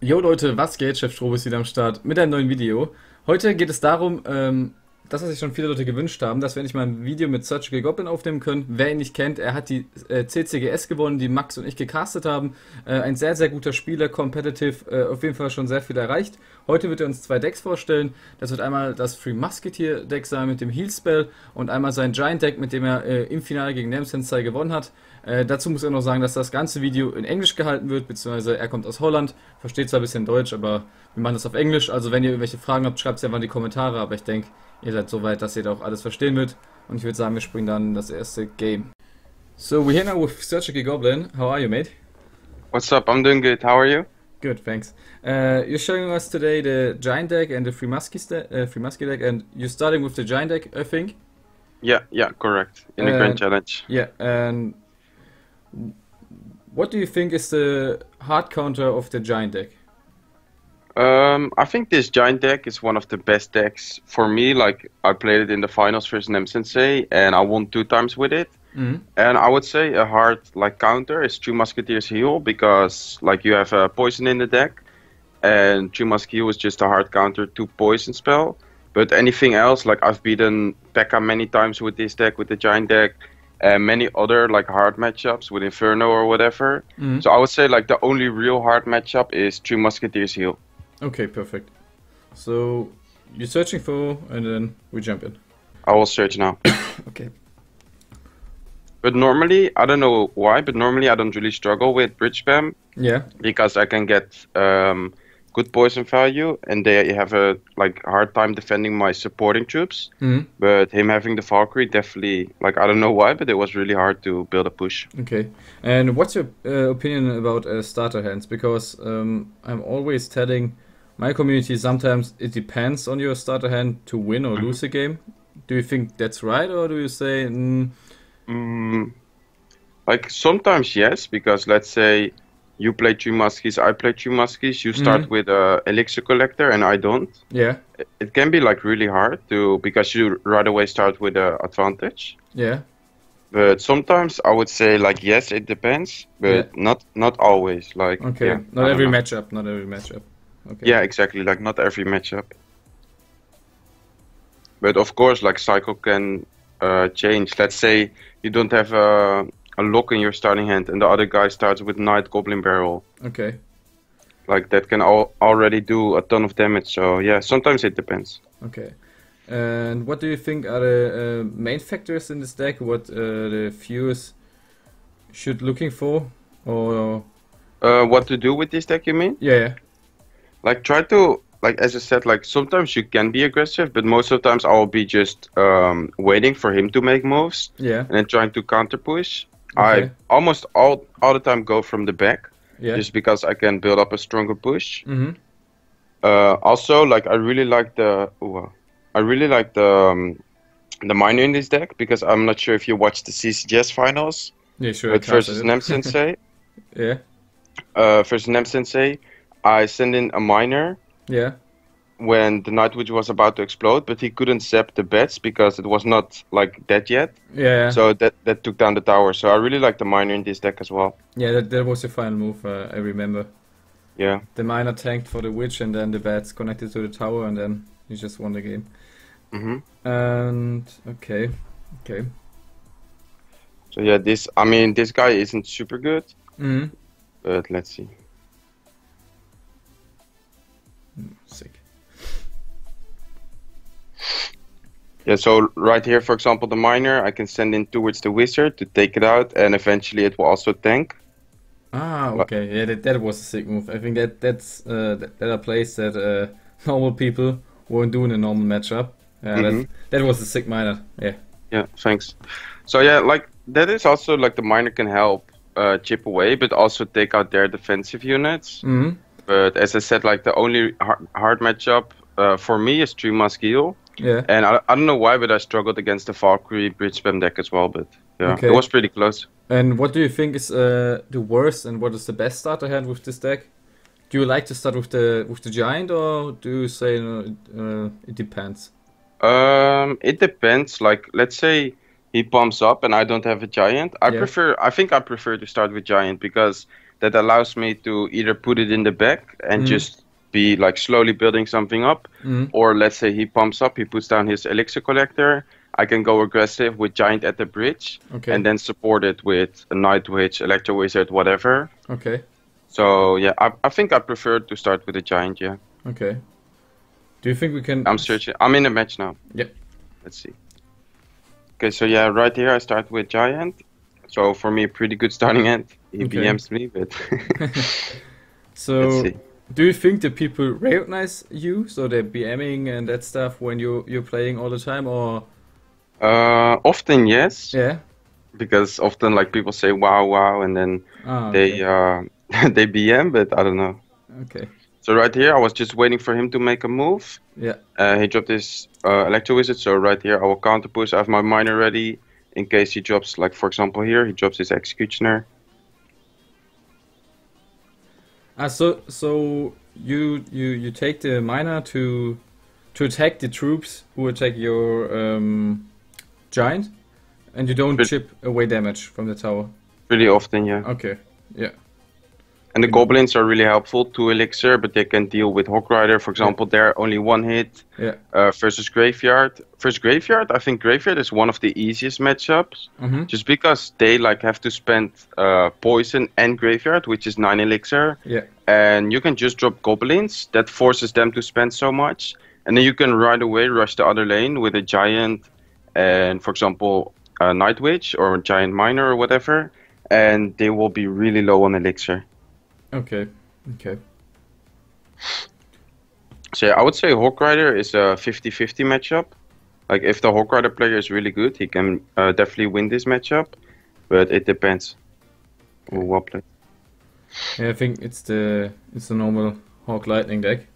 Jo Leute, was geht? Chefstrobel ist wieder am Start mit einem neuen Video. Heute geht es darum, das, was sich schon viele Leute gewünscht haben, dass wir endlich mal ein Video mit Soziale Goblin aufnehmen können. Wer ihn nicht kennt, er hat die CCGS gewonnen, die Max und ich gecastet haben. Ein sehr, sehr guter Spieler, competitive, auf jeden Fall schon sehr viel erreicht. Heute wird er uns zwei Decks vorstellen. Das wird einmal das Free Musketeer Deck sein mit dem Heal Spell und einmal sein Giant Deck, mit dem er im Finale gegen Namesensei gewonnen hat. Dazu muss er noch sagen, dass das ganze Video in Englisch gehalten wird, beziehungsweise er kommt aus Holland, versteht zwar ein bisschen Deutsch, aber wir machen das auf Englisch. Also wenn ihr irgendwelche Fragen habt, schreibt es einfach in die Kommentare, aber ich denke, ihr seid so weit, dass ihr da auch alles verstehen wird. Und ich würde sagen, wir springen dann in das erste Game. So, we're here now with Soziale Goblin. How are you, mate? What's up? I'm doing good. How are you? Good, thanks. You're showing us today the Giant deck and the Free Muskie deck, and you're starting with the Giant deck, I think? Yeah, correct. In the Grand Challenge. Yeah, and what do you think is the hard counter of the Giant deck? I think this Giant deck is one of the best decks for me. Like, I played it in the finals versus Sensei, and I won 2 times with it. And I would say a hard counter is Three Musketeers Heal, because like you have a poison in the deck, and Three Musketeers is just a hard counter to poison spell. But anything else, like I've beaten P.E.K.K.A many times with this deck, with the Giant deck, and many other like hard matchups with Inferno or whatever. So I would say like the only real hard matchup is Three Musketeers Heal. Okay, perfect. So you're searching for, and then we jump in. I will search now. Okay. But normally, I don't know why, but normally I don't really struggle with bridge spam. Yeah. Because I can get good poison value, and they have a hard time defending my supporting troops. But him having the Valkyrie definitely, I don't know why, but it was really hard to build a push. Okay. And what's your opinion about starter hands? Because I'm always telling my community sometimes it depends on your starter hand to win or lose a game. Do you think that's right, or do you say? Sometimes yes, because let's say you play Three Muskies, I play Three Muskies, you start with Elixir Collector and I don't. Yeah. It can be really hard to, because you right away start with an advantage. Yeah. But sometimes I would say yes, it depends, but not always. Okay. Yeah, not every matchup. Not every matchup. Okay. Yeah, exactly. Not every matchup. But of course, cycle can change. Let's say you don't have a lock in your starting hand, and the other guy starts with Knight Goblin Barrel. Okay. That can already do a ton of damage. So yeah, sometimes it depends. Okay. And what do you think are the main factors in this deck? What the viewers should looking for, or what to do with this deck? You mean? Yeah. Try to as I said, sometimes you can be aggressive, but most of the times I will be just waiting for him to make moves. Yeah. And then trying to counter push. Okay. I almost all the time go from the back. Yeah. Just because I can build up a stronger push. Also, I really like the the miner in this deck, because I'm not sure if you watched the CCGS finals. Yeah, sure. But versus Sensei. Yeah. Versus Sensei, I sent in a miner. Yeah. When the Night Witch was about to explode, but he couldn't zap the bats because it was not dead yet. Yeah. So that took down the tower. So I really like the miner in this deck as well. Yeah, that was your final move. I remember. Yeah. The miner tanked for the witch, and then the bats connected to the tower, and then he just won the game. And okay. So yeah, this guy isn't super good. But let's see. Sick. Yeah, so right here, for example, the miner, I can send in towards the wizard to take it out, and eventually it will also tank. Ah, okay. Yeah, that was a sick move. I think that's a place that normal people won't do in a normal matchup. That was a sick miner. Yeah. Yeah, thanks. So yeah, that is also the miner can help chip away, but also take out their defensive units. But as I said, the only hard matchup for me is Three Musketeer. Yeah. And I don't know why, but I struggled against the Valkyrie bridge spam deck as well. But yeah, okay. It was pretty close. And what do you think is the worst, and what is the best starter hand with this deck? Do you like to start with the giant, or do you say it depends? It depends. Let's say he pumps up and I don't have a giant. I think I prefer to start with giant, because that allows me to either put it in the back and just be like slowly building something up, or let's say he pumps up, he puts down his elixir collector. I can go aggressive with giant at the bridge, and then support it with a night witch, electro wizard, whatever. Okay. So yeah, I think I prefer to start with a giant. Yeah. Okay. Do you think we can? I'm searching. I'm in a match now. Yep. Let's see. Okay, so yeah, right here I start with giant. So for me, pretty good starting end. He BMs me, but so let's see. Do you think that people recognize you, so they're BMing and that stuff when you're playing all the time, or? Often yes. Yeah. Because often like people say wow wow, and then they they BM, but I don't know. Okay. So right here I was just waiting for him to make a move. Yeah. He dropped his electro wizard, so right here I will counter push. I have my miner ready in case he drops, like for example here he drops his executioner. So you take the miner to attack the troops who attack your giant, and you don't chip away damage from the tower. Pretty often, yeah. Okay, yeah. And the goblins are really helpful, 2 elixir, but they can deal with Hawk Rider, for example. They're only 1 hit versus Graveyard. Versus Graveyard, I think Graveyard is one of the easiest matchups, just because they like have to spend poison and Graveyard, which is 9 elixir. Yeah. And you can just drop goblins, that forces them to spend so much. And then you can right away rush the other lane with a giant and, for example, a Night Witch or a giant miner or whatever, and they will be really low on elixir. Okay, okay. So yeah, I would say Hawk Rider is a 50-50 matchup. Like if the Hawk Rider player is really good, he can definitely win this matchup, but it depends on what play. Yeah, I think it's the normal Hawk Lightning deck.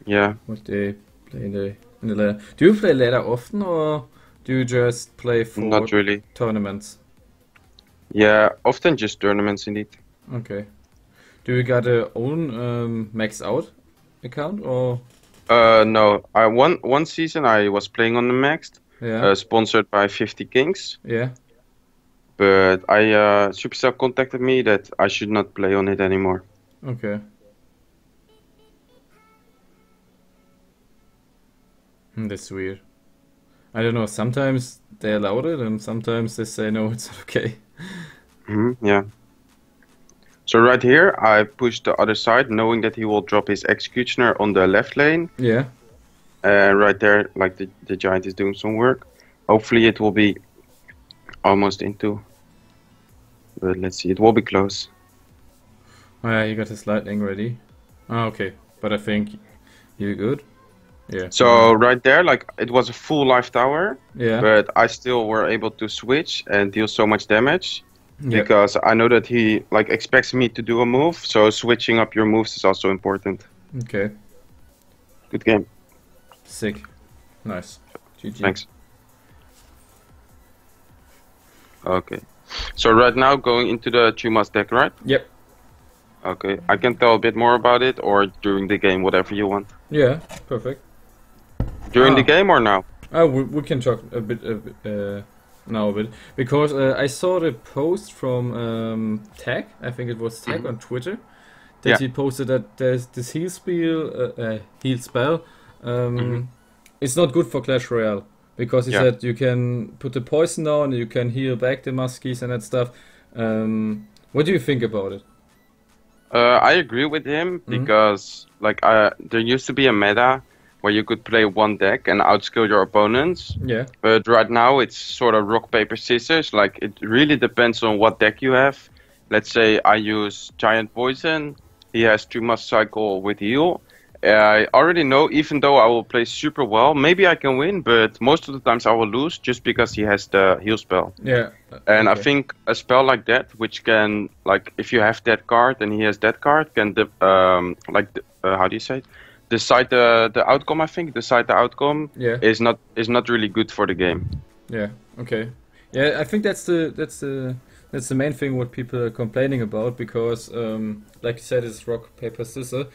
Yeah. What they play in the ladder. Do you play ladder often, or do you just play for Not really. tournaments? Yeah, often just tournaments indeed. Okay. Do you got a own max out account, or? No. One season I was playing on the maxed, sponsored by 50 Kings. Yeah. But Supercell contacted me that I should not play on it anymore. Okay. That's weird. I don't know. Sometimes they allowed it, and sometimes they say no, it's not okay. Yeah. So right here, I push the other side, knowing that he will drop his executioner on the left lane. Yeah. Right there, like the giant is doing some work. Hopefully it will be almost into. But let's see, it will be close. Oh yeah, he got his lightning ready. Oh, okay, but I think you're good. Yeah. So right there, like it was a full life tower. Yeah. But I still were able to switch and deal so much damage. Because I know that he like expects me to do a move, so switching up your moves is also important. Okay. Good game. Sick. Nice. GG. Thanks. Okay. So right now going into the Chumas deck, right? Yep. Okay. I can tell a bit more about it, or during the game, whatever you want. Yeah, perfect. During the game or now? We can talk a bit now a bit, because I saw the post from Tag, I think it was Tag on Twitter, that he posted that there's this heal spell it's not good for Clash Royale, because he said you can put the poison down, you can heal back the muskies and that stuff. What do you think about it? I agree with him, because like there used to be a meta where you could play one deck and outskill your opponents. Yeah. But right now it's sort of rock, paper, scissors. Like it really depends on what deck you have. Let's say I use Giant Poison. He has 2 must cycle with heal. I already know, even though I will play super well, maybe I can win, but most of the times I will lose just because he has the heal spell. Yeah. And I think a spell like that, which can, like, if you have that card and he has that card, can, how do you say it? Decide the outcome. I think decide the outcome is not really good for the game. Yeah. Okay. Yeah, I think that's the main thing what people are complaining about, because like you said, it's rock paper scissors.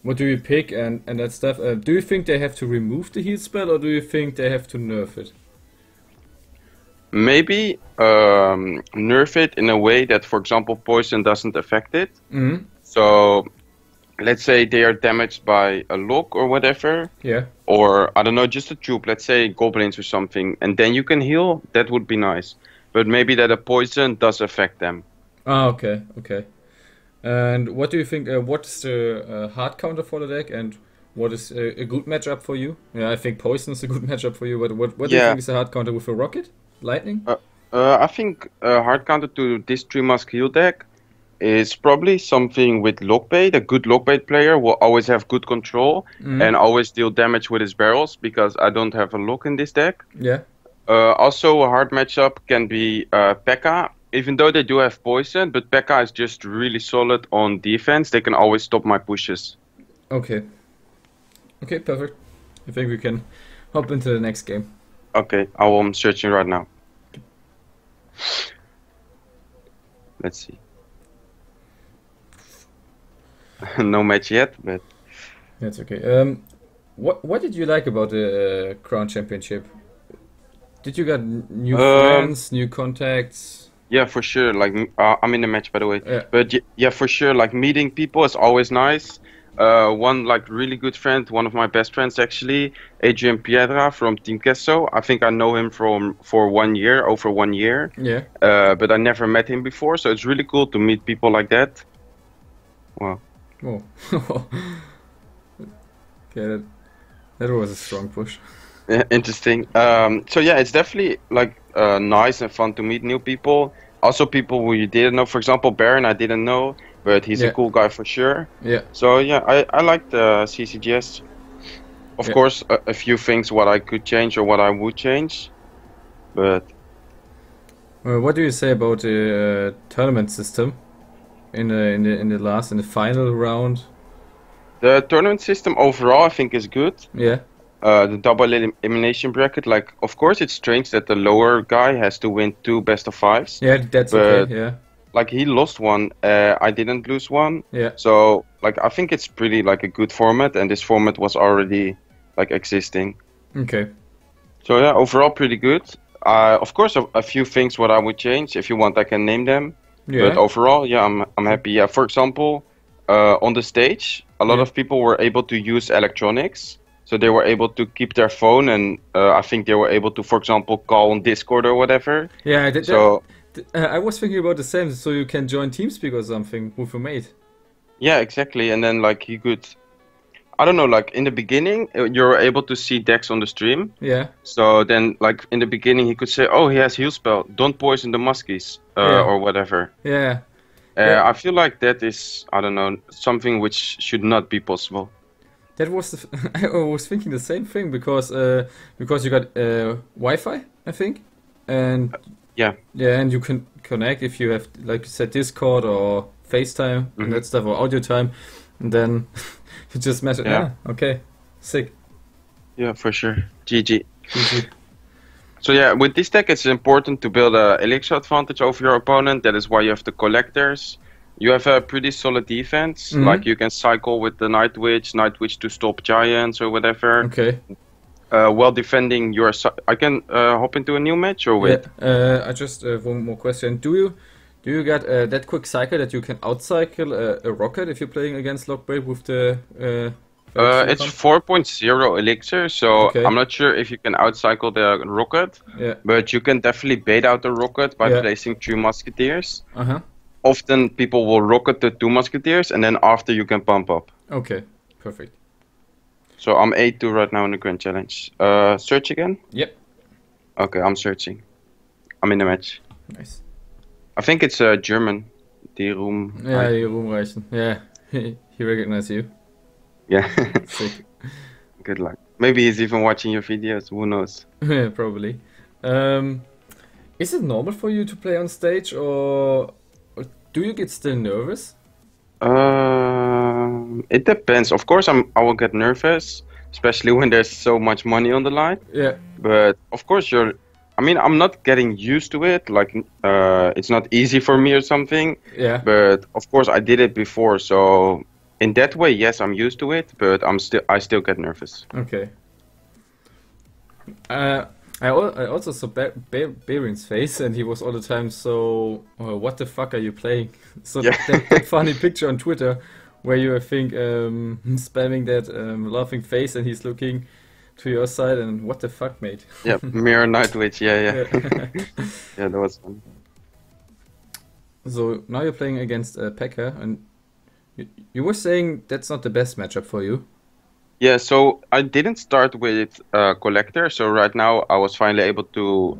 What do you pick and that stuff? Do you think they have to remove the heal spell, or do you think they have to nerf it? maybe nerf it in a way that, for example, poison doesn't affect it. Mm-hmm. So let's say they are damaged by a lock or whatever. Yeah. Or, I don't know, just a troop, let's say goblins or something, and then you can heal. That would be nice. But maybe that a poison does affect them. Ah, okay, okay. And what do you think, what is the hard counter for the deck, and what is a good matchup for you? Yeah, I think poison is a good matchup for you, but what do you Yeah. think is a hard counter with a rocket? Lightning? I think hard counter to this 3 mask heal deck is probably something with lockbait. A good lockbait player will always have good control and always deal damage with his barrels, because I don't have a lock in this deck. Yeah. Also, a hard matchup can be P.E.K.K.A. Even though they do have poison, but P.E.K.K.A is just really solid on defense. They can always stop my pushes. Okay. Okay, perfect. I think we can hop into the next game. Okay, I'm searching right now. Let's see. No match yet, but That's okay. What did you like about the Crown Championship? Did you got new friends, new contacts? yeah, for sure. Like, I'm in the match, by the way. Yeah. But yeah, for sure. Like, meeting people is always nice. One like really good friend, one of my best friends actually, Adrian Piedra from Team Kesso. I think I know him for 1 year, over 1 year. Yeah. But I never met him before, so it's really cool to meet people like that. Wow. Oh. Okay, that was a strong push. Yeah, interesting. So yeah, it's definitely like nice and fun to meet new people. Also, people who you didn't know. For example, Baron, I didn't know, but he's Yeah. a cool guy for sure. Yeah. So yeah, I like the CCGS. Of Yeah. course, a few things what I could change or what I would change, but What do you say about the tournament system in the final round? the tournament system overall I think is good. Yeah. The double elimination bracket, like, of course it's strange that the lower guy has to win 2 best-of-5s. Yeah, that's But okay. Yeah. like, he lost one, I didn't lose one. Yeah. So like, I think it's pretty like a good format, and this format was already like existing. Okay. So yeah, overall pretty good. Of course, a few things what I would change. If you want, I can name them. Yeah. But overall, yeah, I'm happy. Yeah, for example, on the stage, a lot Yeah. of people were able to use electronics. So they were able to keep their phone, and I think they were able to, for example, call on Discord or whatever. Yeah. So I was thinking about the same. So you can join TeamSpeak or something with a mate. yeah, exactly. And then like, you could, I don't know, like in the beginning, you're able to see decks on the stream. Yeah. So then, like in the beginning, he could say, "Oh, he has heal spell. Don't poison the muskies," Yeah. or whatever. Yeah. Yeah. I feel like that is, I don't know, something which should not be possible. That was I was thinking the same thing because you got Wi-Fi, I think, and Yeah. yeah, and you can connect if you have, like you said, Discord or FaceTime and that stuff, or audio time, and then you just measure. Yeah. Ah, okay, sick. Yeah, for sure. GG. GG. So yeah, with this deck, it's important to build a elixir advantage over your opponent. That is why you have the collectors. You have a pretty solid defense. Like, you can cycle with the Night Witch to stop giants or whatever. Okay. While defending your, I can hop into a new match or wait. Yeah. I just one more question. Do you get that quick cycle that you can outcycle a rocket if you're playing against Lockbait with the? It's 4.0 elixir, so Okay. I'm not sure if you can outcycle the rocket, Yeah. but you can definitely bait out the rocket by Yeah. placing 3 musketeers. Uh-huh. Often people will rocket the 2 musketeers, and then after you can pump up. Okay. Perfect. So I'm 8-2 right now in the Grand Challenge. Search again? Yep. Okay, I'm searching. I'm in the match. Nice. I think it's German. Die Room. Yeah, you rumreichen. Yeah. He recognized you. Yeah. Sick. Good luck. Maybe he's even watching your videos. Who knows? Yeah, probably. Is it normal for you to play on stage, or do you get still nervous? It depends. Of course, I will get nervous, especially when there's so much money on the line. Yeah. But of course, I'm not getting used to it. Like, it's not easy for me or something. Yeah. But of course, I did it before, so in that way, yes, I'm used to it. But I still get nervous. Okay. I also saw Baron's face, and he was all the time so, what the fuck are you playing? So Yeah. that funny picture on Twitter where you, I think, spamming that laughing face, and he's looking to your side, and what the fuck, mate? Yeah, Mirror Nightwitch, yeah, Yeah. yeah. Yeah, that was fun. So now you're playing against Pekka, and you were saying that's not the best matchup for you. Yeah, so I didn't start with Collector, so right now I was finally able to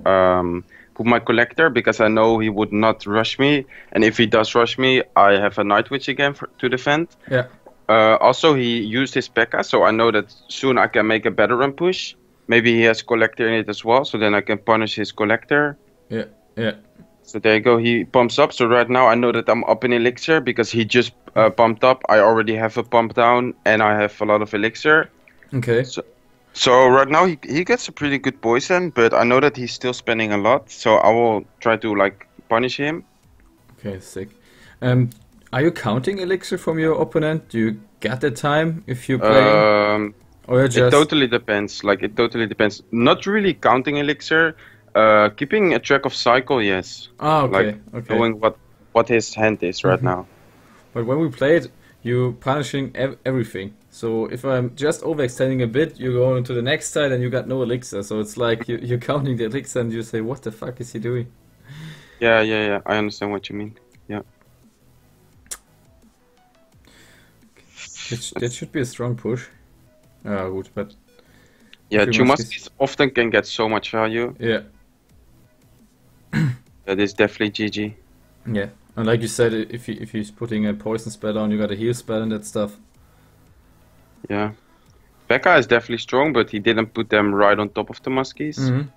put my Collector because I know he would not rush me, and if he does rush me, I have a Nightwitch again to defend. Yeah. Also, he used his P.E.K.K.A, so I know that soon I can make a better run push. Maybe he has Collector in it as well, so then I can punish his Collector. Yeah, yeah. So there you go, he pumps up. So right now I know that I'm up in Elixir because he just pumped up. I already have a pump down and I have a lot of Elixir. Okay. So right now he gets a pretty good poison, but I know that he's still spending a lot. So I will try to like punish him. Okay, sick. Are you counting elixir from your opponent? Do you get the time if you're playing? Or you're just... It totally depends. Like it totally depends. Not really counting elixir. Keeping a track of cycle, yes. Ah, okay, Like okay. knowing what his hand is right now. But when we played, you're punishing everything. So if I'm just overextending a bit, you go into the next side and you got no elixir. So it's like you're counting the elixir and you say, what the fuck is he doing? Yeah. I understand what you mean. Yeah. That should be a strong push. Good, but... Yeah, Chumaskis often can get so much value. Yeah. That is definitely GG. Yeah, and like you said, if he's putting a poison spell on, you got a heal spell and that stuff. Yeah. P.E.K.K.A is definitely strong, but he didn't put them right on top of the muskies. Mm-hmm.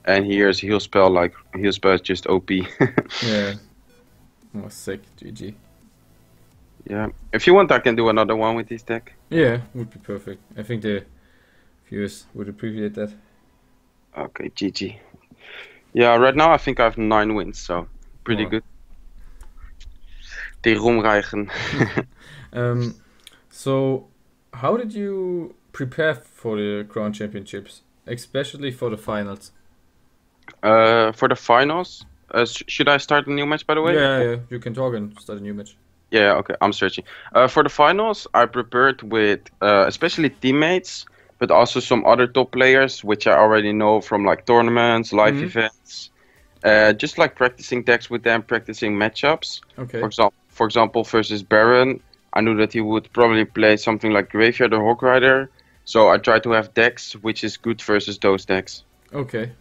And here's heal spell, like heal spell is just OP. Yeah. Oh, sick, GG. Yeah. If you want, I can do another one with this deck. Yeah, would be perfect. I think the viewers would appreciate that. Okay, GG. Yeah, right now I think I have 9 wins, so pretty good. Die rumreichen. So, how did you prepare for the Crown Championships, especially for the finals? For the finals, should I start a new match, by the way? Yeah, you can talk and start a new match. Yeah, okay, I'm searching. For the finals, I prepared with especially teammates, but also some other top players, which I already know from like tournaments, live events. Just like practicing decks with them, practicing matchups. Okay. For example, versus Baron, I knew that he would probably play something like Graveyard or Hawk Rider. So I tried to have decks which is good versus those decks. Okay.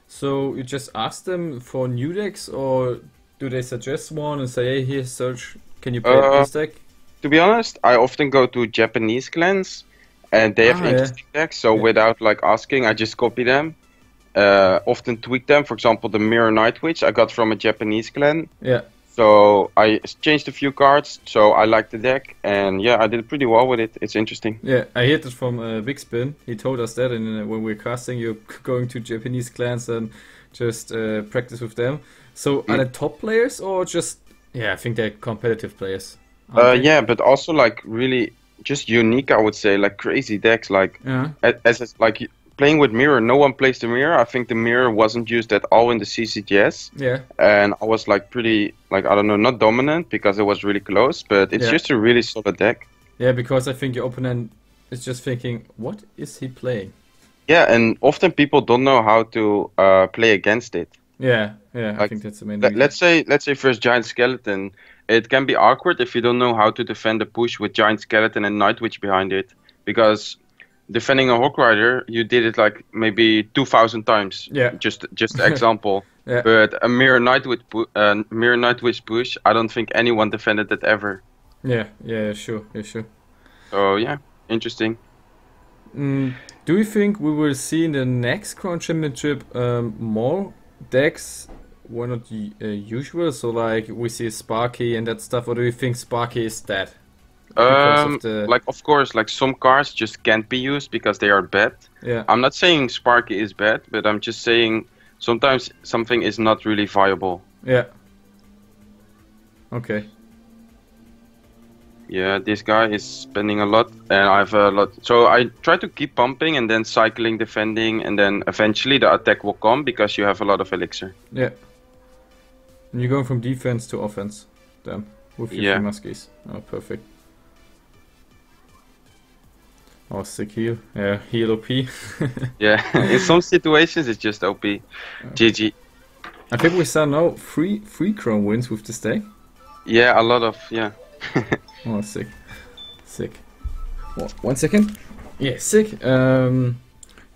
So you just ask them for new decks, or do they suggest one and say, hey, here's Search, can you play this deck? To be honest, I often go to Japanese clans and they have interesting decks. So without like asking, I just copy them. Often tweak them. For example, the Mirror Nightwitch I got from a Japanese clan. Yeah. So I changed a few cards, so I liked the deck, and yeah, I did pretty well with it. It's interesting. Yeah, I heard it from Big Spin. He told us that, and when we're casting, you're going to Japanese clans and just practice with them. So are they top players or just... Yeah, I think they're competitive players. Yeah, but also like really just unique, I would say, like crazy decks. Like as like playing with Mirror, no one plays the Mirror. I think the Mirror wasn't used at all in the CCGs. Yeah. And I was like pretty, like, I don't know, not dominant because it was really close, but it's just a really solid deck. Yeah, because I think your opponent is just thinking, what is he playing? Yeah, and often people don't know how to play against it. Yeah, like, I think that's the main reason. Let's say first Giant Skeleton. It can be awkward if you don't know how to defend a push with Giant Skeleton and Nightwitch behind it, because defending a Hawk Rider, you did it like maybe 2,000 times. Yeah. Just example. Yeah. But a Mirror Nightwitch push, I don't think anyone defended it ever. Yeah, sure. So yeah, interesting. Do you think we will see in the next Crown Championship more decks were not usual? So like we see Sparky and that stuff, or do you think Sparky is dead? Like of course, like some cards just can't be used because they are bad. Yeah. I'm not saying Sparky is bad, but I'm just saying sometimes something is not really viable. Yeah. Okay. Yeah, this guy is spending a lot, and I have a lot. So I try to keep pumping and then cycling, defending, and then eventually the attack will come because you have a lot of elixir. Yeah. And you're going from defense to offense, then, with your three muskies. Oh, perfect. Oh, sick heal. Yeah, heal OP. Yeah, in some situations it's just OP. GG. I think we saw now three chrome wins with this deck. Yeah, a lot of, Oh, sick. Sick. One second. Yeah, sick. So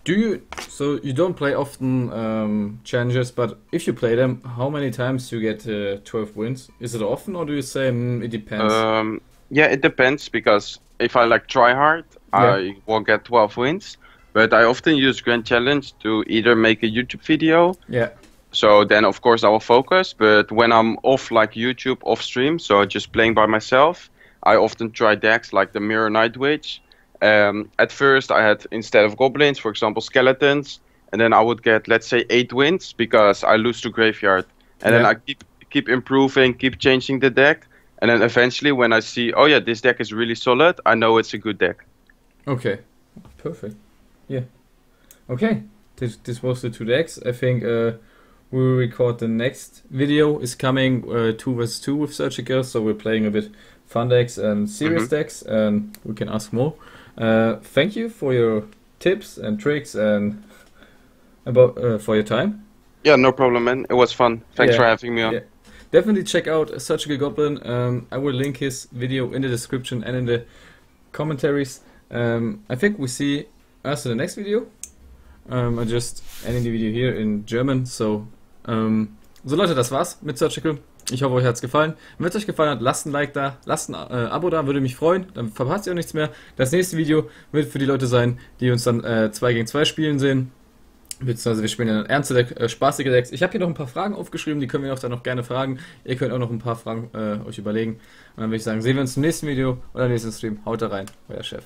you don't play often challenges, but if you play them, how many times do you get 12 wins? Is it often, or do you say it depends? Yeah, it depends, because if I like try hard, I will get 12 wins. But I often use Grand Challenge to either make a YouTube video. Yeah. So then of course I will focus, but when I'm off like YouTube, off stream, so just playing by myself, I often try decks like the Mirror Night Witch. At first I had, instead of goblins, for example, skeletons, and then I would get, let's say, 8 wins because I lose to graveyard. And then I keep improving, keep changing the deck, and then eventually when I see, oh yeah, this deck is really solid, I know it's a good deck. Okay, perfect. Yeah. Okay, this was the 2 decks. I think we will record the next video is coming 2 vs 2 with Surgical, so we're playing a bit fun decks and serious decks, and we can ask more. Thank you for your tips and tricks and about for your time. Yeah, no problem, man. It was fun. Thanks for having me on. Yeah. Definitely check out Surgical Goblin. I will link his video in the description and in the commentaries. I think we see us in the next video. I just ending the video here in German, so Leute, das war's mit Surgical. Ich hoffe, euch hat's gefallen. Wenn es euch gefallen hat, lasst ein Like da, lasst ein Abo da, würde mich freuen, dann verpasst ihr auch nichts mehr. Das nächste Video wird für die Leute sein, die uns dann 2 gegen 2 spielen sehen. Beziehungsweise wir spielen dann ernste Deck, spaßige Decks. Ich habe hier noch ein paar Fragen aufgeschrieben, die können wir auch dann noch gerne fragen. Ihr könnt auch noch ein paar Fragen euch überlegen. Und dann würde ich sagen, sehen wir uns im nächsten Video oder im nächsten Stream. Haut da rein, euer Chef.